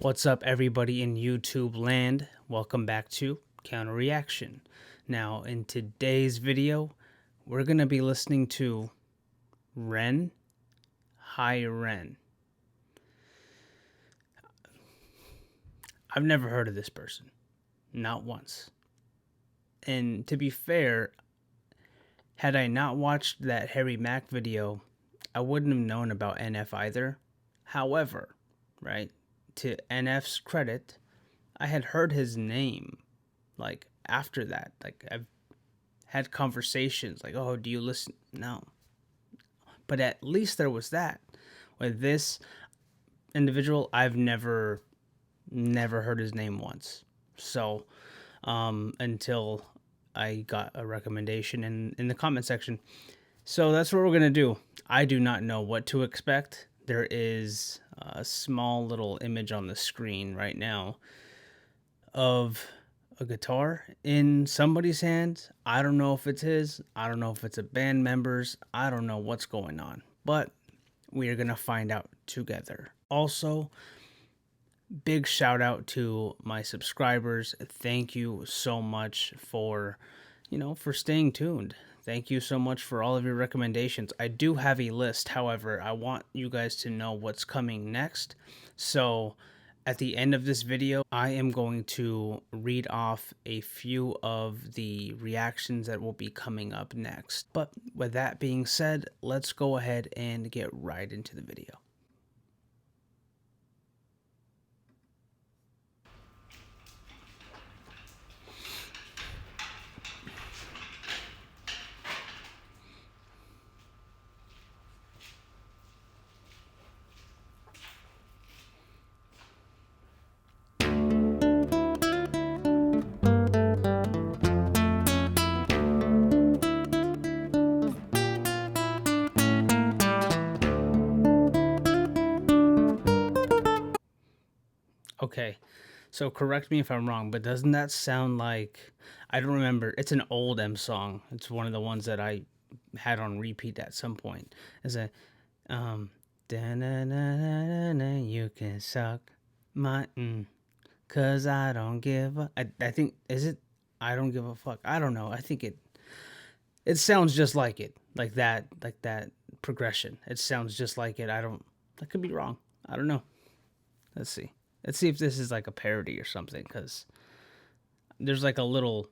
What's up, everybody in YouTube land? Welcome back to Counter Reaction. Now, in today's video, we're going to be listening to Ren, Hi Ren. I've never heard of this person. Not once. And to be fair, had I not watched that Harry Mack video, I wouldn't have known about NF either. However, right, to NF's credit, I had heard his name, like, after that. Like, I've had conversations, like, oh, do you listen? No. But at least there was that. With this individual, I've never heard his name once. So, until I got a recommendation in the comment section. So that's what we're going to do. I do not know what to expect. There is a small little image on the screen right now of a guitar in somebody's hand. I don't know if it's his. I don't know if it's a band member's. I don't know what's going on. But we are going to find out together. Also, big shout out to my subscribers. Thank you so much for staying tuned. Thank you so much for all of your recommendations. I do have a list. However, I want you guys to know what's coming next. So at the end of this video, I am going to read off a few of the reactions that will be coming up next. But with that being said, let's go ahead and get right into the video. Okay, so correct me if I'm wrong, but doesn't that sound like, I don't remember, it's an old M song. It's one of the ones that I had on repeat at some point. It's a, da-na-na-na-na-na, you can suck my, cause I don't give a, I think, is it, I don't give a fuck? I don't know. I think it sounds just like it, like that progression. It sounds just like it. I could be wrong. I don't know. Let's see. Let's see if this is like a parody or something, because there's like a little,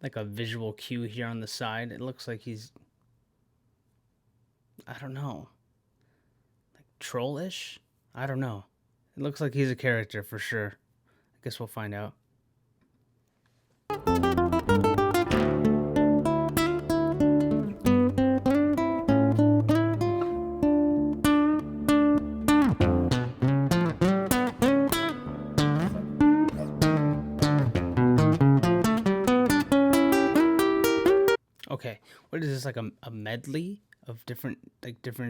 like a visual cue here on the side. It looks like he's, I don't know, like trollish? I don't know. It looks like he's a character for sure. I guess we'll find out. Okay, what is this, like a medley of different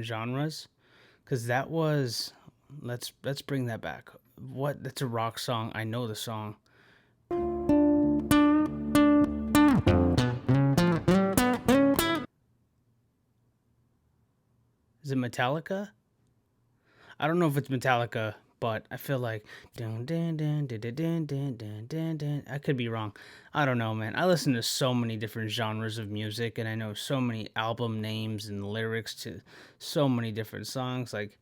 genres? Because that was, let's bring that back. What? That's a rock song. I know the song. Is it Metallica? I don't know if it's Metallica, but I feel like dun, dun, dun, dun, dun, dun, dun, dun, dun, dun. I could be wrong. I don't know, man. I listen to so many different genres of music, and I know so many album names and lyrics to so many different songs. Like,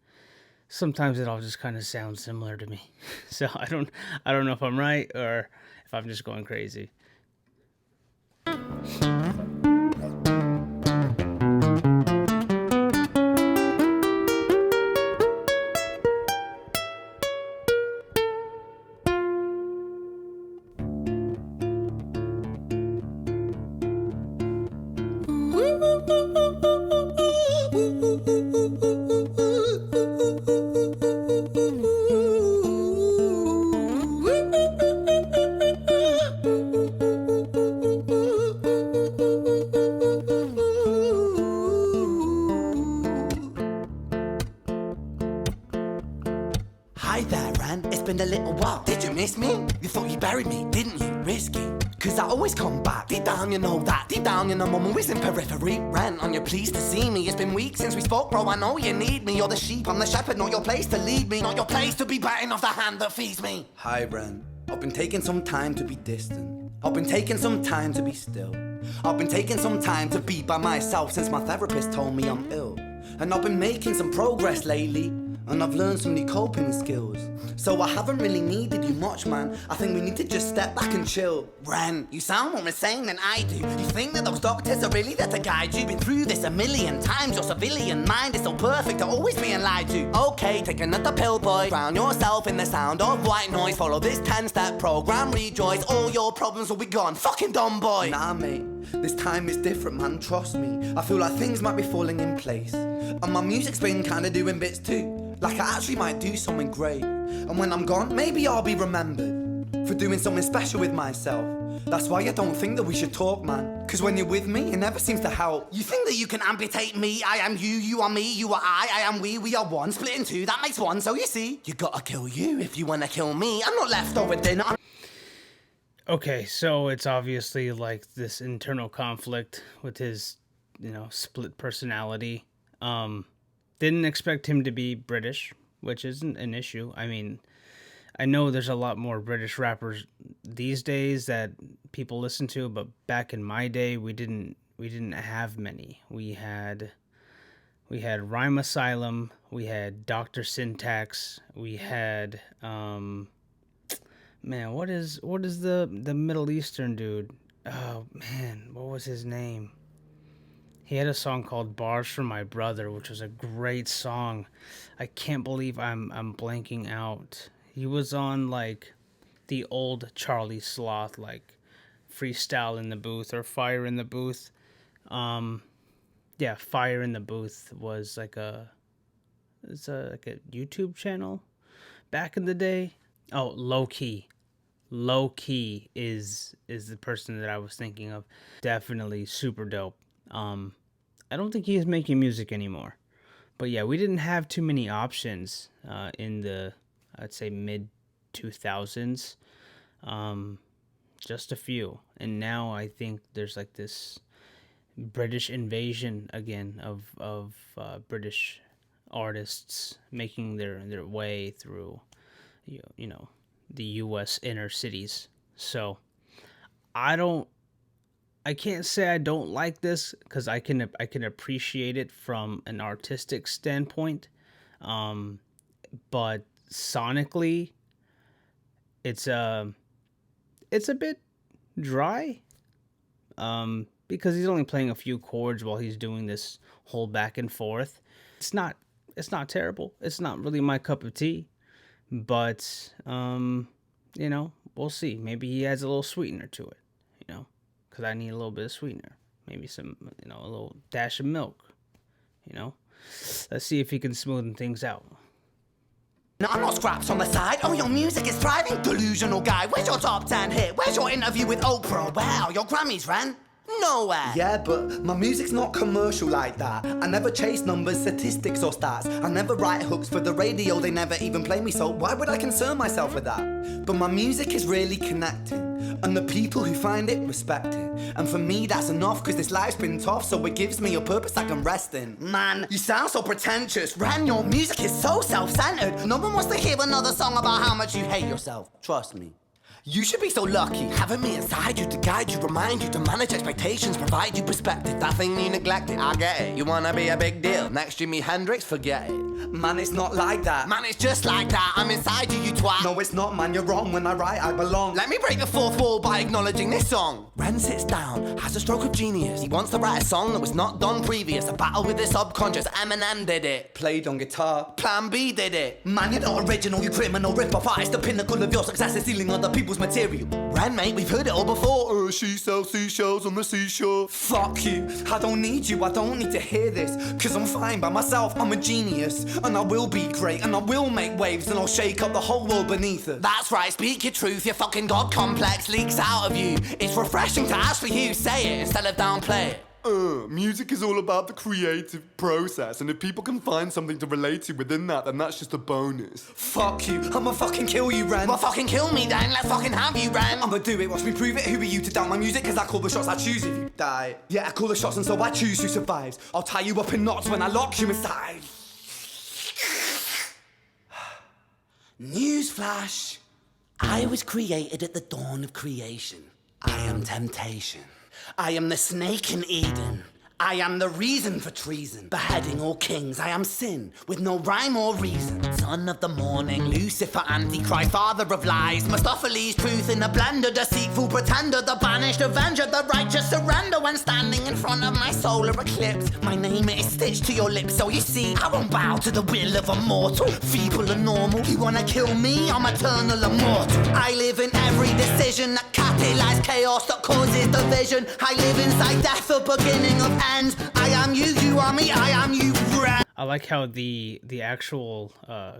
sometimes it all just kind of sounds similar to me. So I don't know if I'm right or if I'm just going crazy. Hi there, Ren. It's been a little while. Did you miss me? You thought you buried me, didn't you? Risky. Cause I always come back. Deep down you know that. Deep down you know I'm always in periphery. Ren, on your pleased to see me. It's been weeks since we spoke, bro. I know you need me. You're the sheep, I'm the shepherd. Not your place to lead me. Not your place to be biting off the hand that feeds me. Hi, Ren. I've been taking some time to be distant. I've been taking some time to be still. I've been taking some time to be by myself since my therapist told me I'm ill. And I've been making some progress lately, and I've learned some new coping skills. So I haven't really needed you much, man. I think we need to just step back and chill. Ren, you sound more insane than I do. You think that those doctors are really there to guide you? Been through this a million times. Your civilian mind is so perfect, you're always being lied to. Okay, take another pill, boy. Drown yourself in the sound of white noise. Follow this 10-step program, rejoice. All your problems will be gone. Fucking dumb boy. Nah, mate. This time is different, man. Trust me. I feel like things might be falling in place. And my music's been kinda doing bits too. Like I actually might do something great. And when I'm gone, maybe I'll be remembered for doing something special with myself. That's why I don't think that we should talk, man. Cause when you're with me, it never seems to help. You think that you can amputate me? I am you, you are me, you are I am we are one. Split in two, that makes one. So you see, you gotta kill you if you wanna kill me. I'm not left over dinner. Okay, so it's obviously like this internal conflict with his, split personality. Didn't expect him to be British, which isn't an issue. I mean, I know there's a lot more British rappers these days that people listen to, but back in my day, we didn't have many. We had Rhyme Asylum, we had Dr. Syntax, we had man, what is the Middle Eastern dude? Oh man, what was his name? He had a song called Bars for My Brother, which was a great song. I can't believe I'm blanking out. He was on like the old Charlie Sloth, like Freestyle in the Booth or Fire in the Booth. Yeah, Fire in the Booth was like a YouTube channel back in the day. Oh, Low Key. Low Key is the person that I was thinking of. Definitely super dope. I don't think he's making music anymore. But yeah, we didn't have too many options in the, I'd say, mid-2000s. Just a few. And now I think there's like this British invasion again of British artists making their way through, the U.S. inner cities. So I can't say I don't like this because I can appreciate it from an artistic standpoint, but sonically, it's a bit dry, because he's only playing a few chords while he's doing this whole back and forth. It's not terrible. It's not really my cup of tea, but we'll see. Maybe he adds a little sweetener to it, because I need a little bit of sweetener. Maybe some, a little dash of milk, Let's see if he can smoothen things out. No, I'm not scraps on the side. Oh, your music is thriving. Delusional guy. Where's your top 10 hit? Where's your interview with Oprah? Wow, your Grammys, Ren? Nowhere. Yeah, but my music's not commercial like that. I never chase numbers, statistics or stats. I never write hooks for the radio, they never even play me, so why would I concern myself with that? But my music is really connecting, and the people who find it respect it. And for me that's enough, cause this life's been tough, so it gives me a purpose I can rest in. Man, you sound so pretentious. Ren, your music is so self-centered. No one wants to hear another song about how much you hate yourself. Trust me. You should be so lucky, having me inside you to guide you, remind you to manage expectations, provide you perspective. That thing you neglected, I get it. You wanna be a big deal, next Jimi Hendrix, forget it. Man, it's not like that. Man, it's just like that. I'm inside you, you twat. No, it's not, man, you're wrong. When I write, I belong. Let me break the fourth wall by acknowledging this song. Ren sits down, has a stroke of genius. He wants to write a song that was not done previous. A battle with his subconscious, Eminem did it. Played on guitar, Plan B did it. Man, you're not original, you criminal rip-off artist. The pinnacle of your success is stealing other people's material. Ren, mate, we've heard it all before. She sells seashells on the seashore. Fuck you, I don't need you, I don't need to hear this. Cause I'm fine by myself, I'm a genius. And I will be great, and I will make waves, and I'll shake up the whole world beneath us. That's right, speak your truth, your fucking God complex leaks out of you. It's refreshing to actually hear you say it instead of downplay it. Music is all about the creative process, and if people can find something to relate to within that, then that's just a bonus. Fuck you, I'ma fucking kill you, Ren. Well, fucking kill me then, let's fucking have you, Ren. I'ma do it, watch me prove it. Who are you to doubt my music? Cause I call the shots, I choose if you die. Yeah, I call the shots and so I choose who survives. I'll tie you up in knots when I lock you inside. Newsflash. I was created at the dawn of creation. I am temptation. I am the snake in Eden. I am the reason for treason. Beheading all kings, I am sin, with no rhyme or reason. Son of the morning, Lucifer, Antichrist, father of lies. Mephistophelies, truth in a blender, deceitful pretender, the banished avenger, the righteous surrender. When standing in front of my solar eclipse, my name is stitched to your lips. So you see, I won't bow to the will of a mortal, feeble and normal. You wanna kill me? I'm eternal immortal. I live in every decision that catalyzes chaos, that causes division. I live inside death, the beginning of ends. I am you, you are me, I am you, friend. I like how the actual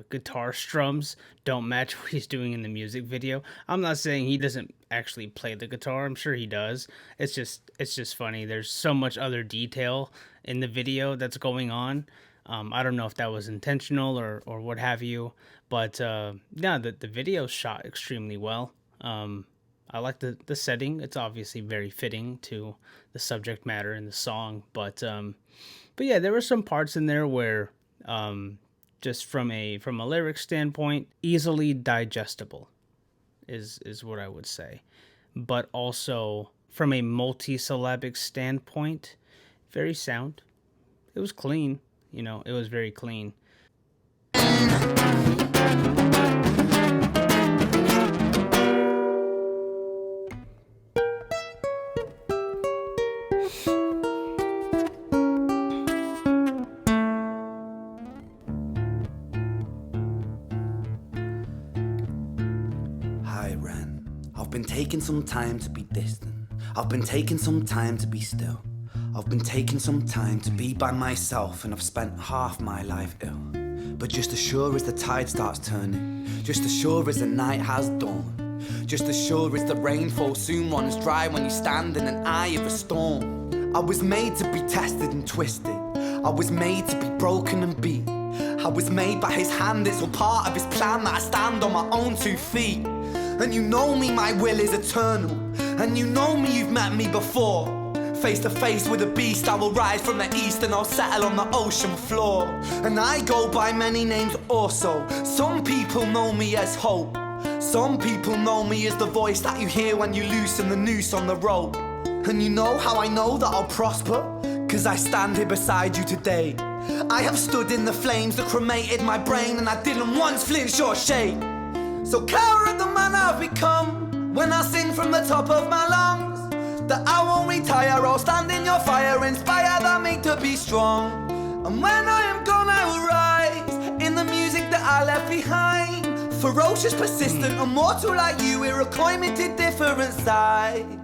guitar strums don't match what he's doing in the music video. I'm not saying he doesn't actually play the guitar. I'm sure he does. It's just funny. There's so much other detail in the video that's going on. I don't know if that was intentional or what have you, but yeah, the video's shot extremely well. I like the setting. It's obviously very fitting to the subject matter in the song, but yeah, there were some parts in there where just from a lyric standpoint, easily digestible is what I would say, but also from a multi-syllabic standpoint, very sound. It was clean, you know, it was very clean. Hi, Ren. I've been taking some time to be distant. I've been taking some time to be still. I've been taking some time to be by myself, and I've spent half my life ill. But just as sure as the tide starts turning, just as sure as the night has dawned, just as sure as the rainfall soon runs dry when you stand in an eye of a storm. I was made to be tested and twisted. I was made to be broken and beat. I was made by his hand, it's all part of his plan that I stand on my own 2 feet. And you know me, my will is eternal. And you know me, you've met me before. Face to face with a beast, I will rise from the east and I'll settle on the ocean floor. And I go by many names also. Some people know me as hope. Some people know me as the voice that you hear when you loosen the noose on the rope. And you know how I know that I'll prosper? Cause I stand here beside you today. I have stood in the flames that cremated my brain, and I didn't once flinch or shake. So cower of the man I've become, when I sing from the top of my lungs, that I won't retire, I'll stand in your fire, inspire that me to be strong. And when I am gone I will rise, in the music that I left behind. Ferocious, persistent, immortal like you, we're a climbing to different sides.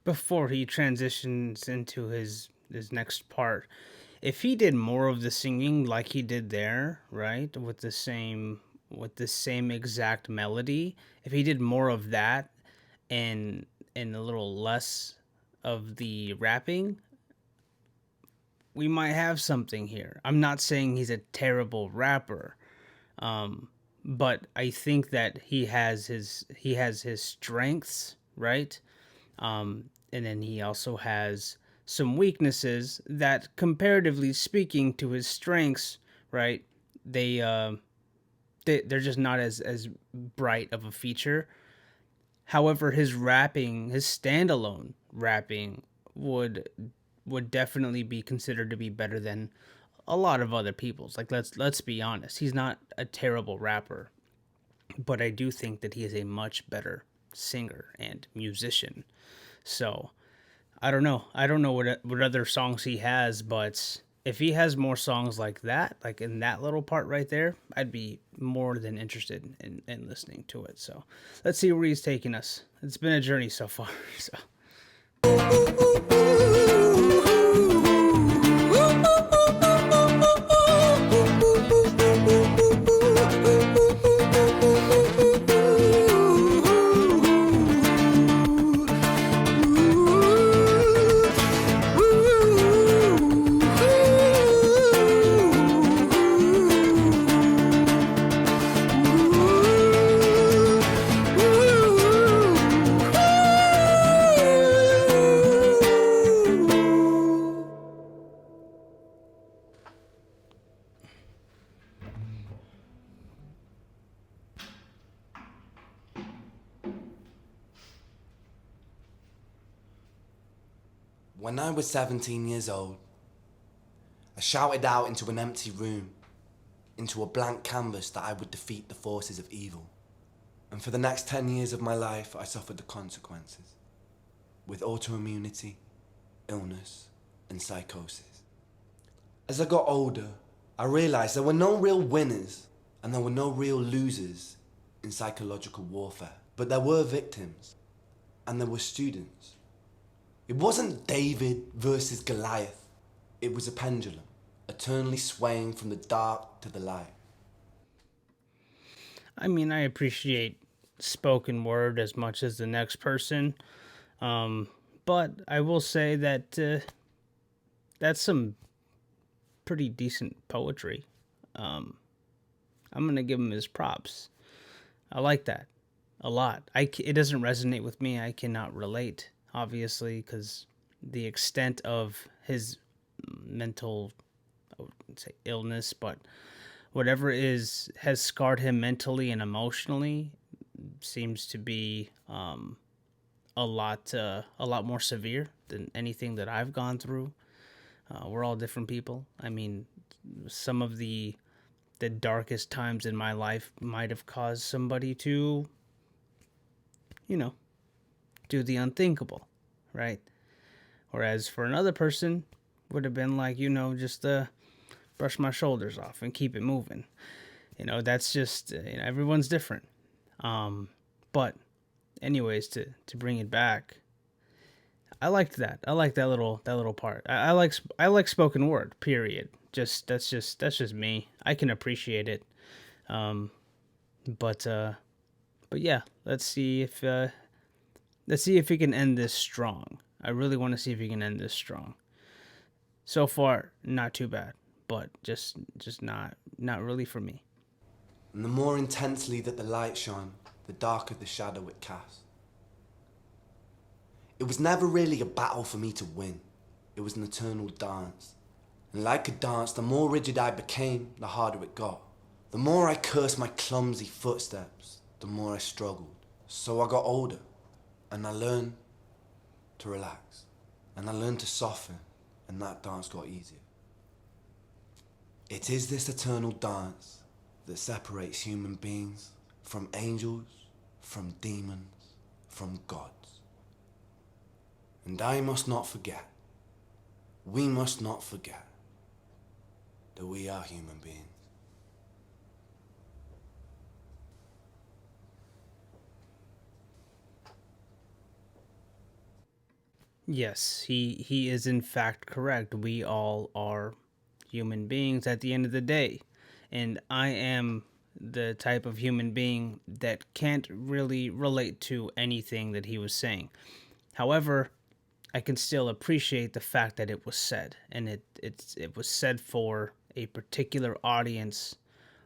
Before he transitions into his next part, if he did more of the singing like he did there, right, with the same exact melody, if he did more of that and a little less of the rapping, we might have something here. I'm not saying he's a terrible rapper, but I think that he has his strengths, right? And then he also has some weaknesses that, comparatively speaking to his strengths, right, they're just not as bright of a feature. However, his rapping, his standalone rapping, would definitely be considered to be better than a lot of other people's. Like, let's be honest, he's not a terrible rapper, but I do think that he is a much better singer and musician. So I don't know what other songs he has, but if he has more songs like that, like in that little part right there, I'd be more than interested in listening to it. So let's see where he's taking us. It's been a journey so far. So When I was 17 years old, I shouted out into an empty room, into a blank canvas, that I would defeat the forces of evil. And for the next 10 years of my life, I suffered the consequences, with autoimmunity, illness, and psychosis. As I got older, I realized there were no real winners and there were no real losers in psychological warfare. But there were victims and there were students. It wasn't David versus Goliath. It was a pendulum, eternally swaying from the dark to the light. I mean, I appreciate spoken word as much as the next person, but I will say that that's some pretty decent poetry. I'm gonna give him his props. I like that a lot. It doesn't resonate with me. I cannot relate, obviously, because the extent of his mental, I wouldn't say illness, but whatever has scarred him mentally and emotionally seems to be a lot more severe than anything that I've gone through. We're all different people. I mean, some of the darkest times in my life might have caused somebody to, do the unthinkable, right? Whereas for another person, would have been like, just brush my shoulders off and keep it moving. That's just, everyone's different. But anyways, to bring it back, I liked that. I like that little part. I like spoken word. Period. That's just me. I can appreciate it. But yeah, let's see if we can end this strong. I really want to see if we can end this strong. So far, not too bad, but just not really for me. And the more intensely that the light shone, the darker the shadow it cast. It was never really a battle for me to win. It was an eternal dance. And like a dance, the more rigid I became, the harder it got. The more I cursed my clumsy footsteps, the more I struggled. So I got older, and I learned to relax. And I learned to soften, and that dance got easier. It is this eternal dance that separates human beings from angels, from demons, from gods. And I must not forget, we must not forget, that we are human beings. Yes, he is in fact correct. We all are human beings at the end of the day. And I am the type of human being that can't really relate to anything that he was saying. However, I can still appreciate the fact that it was said, and it was said for a particular audience.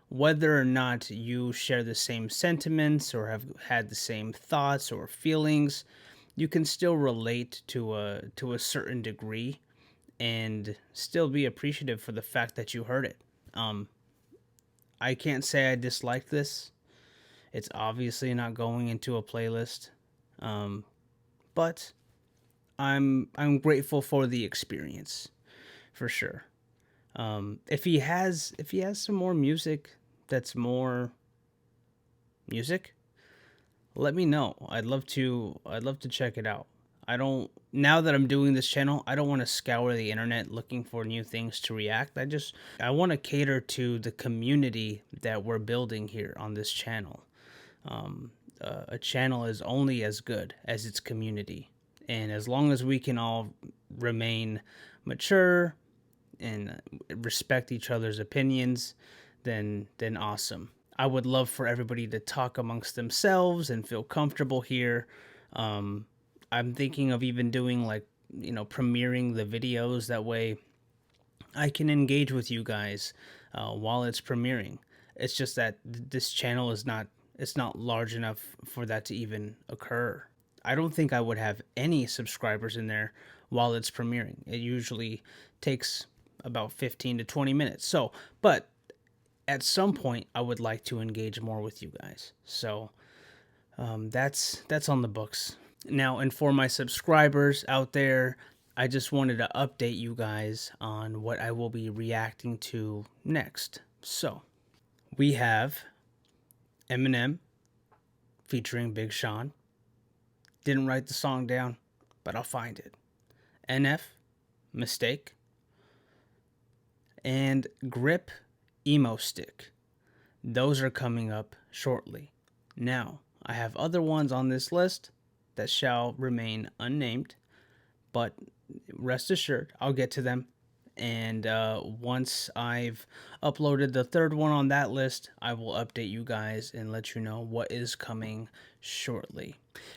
Whether or not you share the same sentiments or have had the same thoughts or feelings, you can still relate to a certain degree and still be appreciative for the fact that you heard it. I can't say I disliked this. It's obviously not going into a playlist, but I'm grateful for the experience, for sure. If he has some more music that's more music, let me know. I'd love to check it out. Now that I'm doing this channel, I don't want to scour the internet looking for new things to react. I want to cater to the community that we're building here on this channel. A channel is only as good as its community. And as long as we can all remain mature and respect each other's opinions, then awesome. I would love for everybody to talk amongst themselves and feel comfortable here. I'm thinking of even doing premiering the videos. That way I can engage with you guys while it's premiering. It's just that this channel is not large enough for that to even occur. I don't think I would have any subscribers in there while it's premiering. It usually takes about 15 to 20 minutes. But at some point, I would like to engage more with you guys. So that's on the books. Now, and for my subscribers out there, I just wanted to update you guys on what I will be reacting to next. So, we have Eminem featuring Big Sean. Didn't write the song down, but I'll find it. NF, Mistake, and Grip, Emo Stick. Those are coming up shortly. Now, I have other ones on this list that shall remain unnamed, but rest assured, I'll get to them. And once I've uploaded the third one on that list, I will update you guys and let you know what is coming shortly.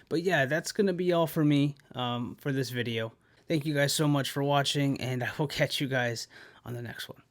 But yeah, that's going to be all for me for this video. Thank you guys so much for watching, and I will catch you guys on the next one.